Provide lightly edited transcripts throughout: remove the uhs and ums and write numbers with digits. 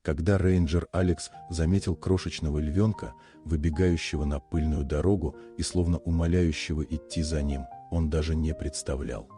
Когда рейнджер Алекс заметил крошечного львенка, выбегающего на пыльную дорогу и словно умоляющего идти за ним, он даже не представлял,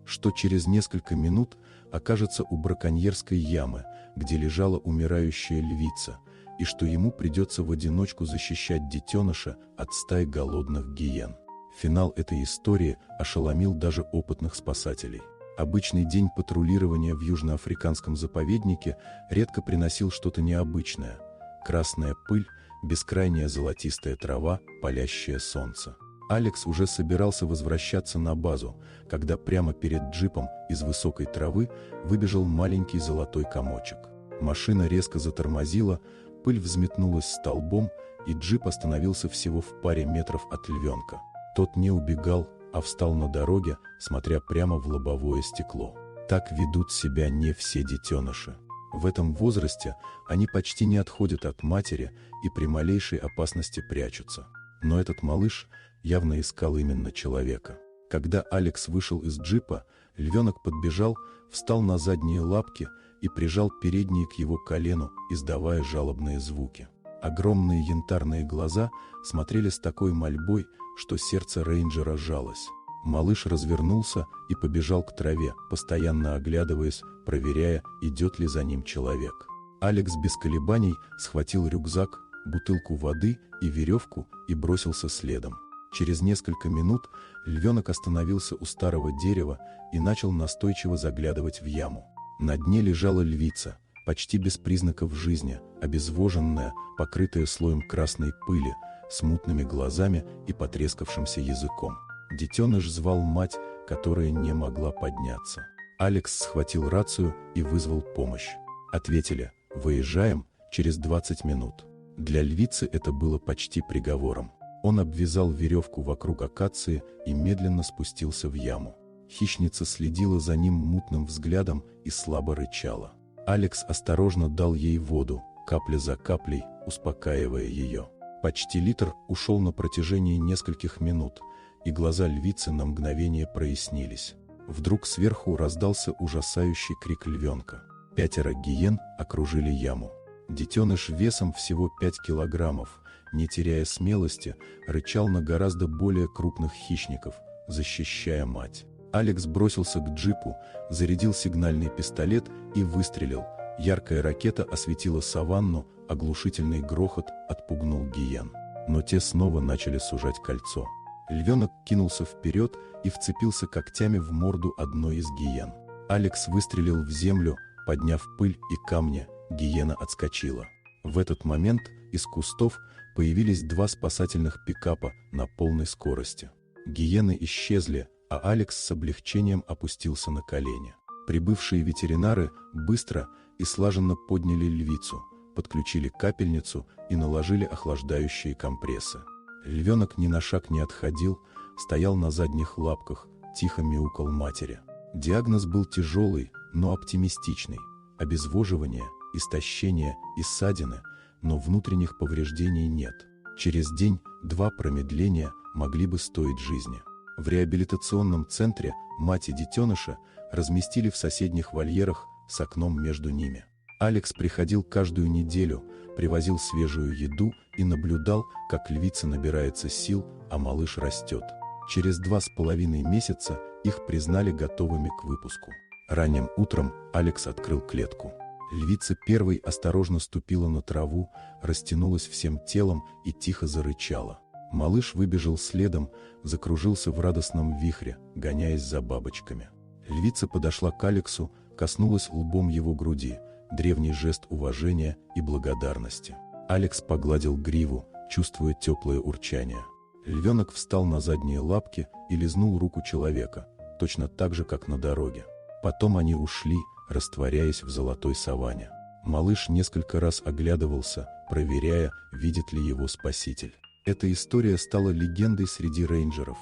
что через несколько минут окажется у браконьерской ямы, где лежала умирающая львица, и что ему придется в одиночку защищать детеныша от стаи голодных гиен. Финал этой истории ошеломил даже опытных спасателей. Обычный день патрулирования в южноафриканском заповеднике редко приносил что-то необычное. Красная пыль, бескрайняя золотистая трава, палящее солнце. Алекс уже собирался возвращаться на базу, когда прямо перед джипом из высокой травы выбежал маленький золотой комочек. Машина резко затормозила, пыль взметнулась столбом, и джип остановился всего в паре метров от львенка. Тот не убегал, а встал на дороге, смотря прямо в лобовое стекло. Так ведут себя не все детеныши. В этом возрасте они почти не отходят от матери и при малейшей опасности прячутся. Но этот малыш явно искал именно человека. Когда Алекс вышел из джипа, львенок подбежал, встал на задние лапки и прижал передние к его колену, издавая жалобные звуки. Огромные янтарные глаза смотрели с такой мольбой, что сердце рейнджера сжалось. Малыш развернулся и побежал к траве, постоянно оглядываясь, проверяя, идет ли за ним человек. Алекс без колебаний схватил рюкзак, бутылку воды и веревку и бросился следом. Через несколько минут львенок остановился у старого дерева и начал настойчиво заглядывать в яму. На дне лежала львица, почти без признаков жизни, обезвоженная, покрытая слоем красной пыли, с мутными глазами и потрескавшимся языком. Детеныш звал мать, которая не могла подняться. Алекс схватил рацию и вызвал помощь. Ответили: «Выезжаем через 20 минут». Для львицы это было почти приговором. Он обвязал веревку вокруг акации и медленно спустился в яму. Хищница следила за ним мутным взглядом и слабо рычала. Алекс осторожно дал ей воду, капля за каплей, успокаивая ее. Почти литр ушел на протяжении нескольких минут, и глаза львицы на мгновение прояснились. Вдруг сверху раздался ужасающий крик львенка. 5 гиен окружили яму. Детеныш весом всего 5 килограммов, не теряя смелости, рычал на гораздо более крупных хищников, защищая мать. Алекс бросился к джипу, зарядил сигнальный пистолет и выстрелил. Яркая ракета осветила саванну, оглушительный грохот отпугнул гиен. Но те снова начали сужать кольцо. Львенок кинулся вперед и вцепился когтями в морду одной из гиен. Алекс выстрелил в землю, подняв пыль и камни. Гиена отскочила. В этот момент из кустов появились 2 спасательных пикапа на полной скорости. Гиены исчезли, а Алекс с облегчением опустился на колени. Прибывшие ветеринары быстро и слаженно подняли львицу, подключили капельницу и наложили охлаждающие компрессы. Львенок ни на шаг не отходил, стоял на задних лапках, тихо мяукал матери. Диагноз был тяжелый, но оптимистичный. Обезвоживание, истощение и ссадины, но внутренних повреждений нет. Через день-два промедления могли бы стоить жизни. В реабилитационном центре мать и детеныша разместили в соседних вольерах с окном между ними. Алекс приходил каждую неделю, привозил свежую еду и наблюдал, как львица набирается сил, а малыш растет. Через 2,5 месяца их признали готовыми к выпуску. Ранним утром Алекс открыл клетку. Львица первой осторожно ступила на траву, растянулась всем телом и тихо зарычала. Малыш выбежал следом, закружился в радостном вихре, гоняясь за бабочками. Львица подошла к Алексу, коснулась лбом его груди, древний жест уважения и благодарности. Алекс погладил гриву, чувствуя теплое урчание. Львенок встал на задние лапки и лизнул руку человека, точно так же, как на дороге. Потом они ушли, растворяясь в золотой саванне. Малыш несколько раз оглядывался, проверяя, видит ли его спаситель. Эта история стала легендой среди рейнджеров.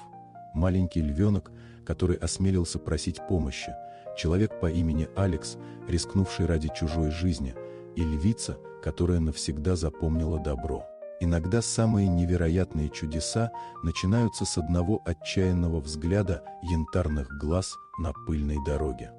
Маленький львенок, который осмелился просить помощи, человек по имени Алекс, рискнувший ради чужой жизни, и львица, которая навсегда запомнила добро. Иногда самые невероятные чудеса начинаются с одного отчаянного взгляда янтарных глаз на пыльной дороге.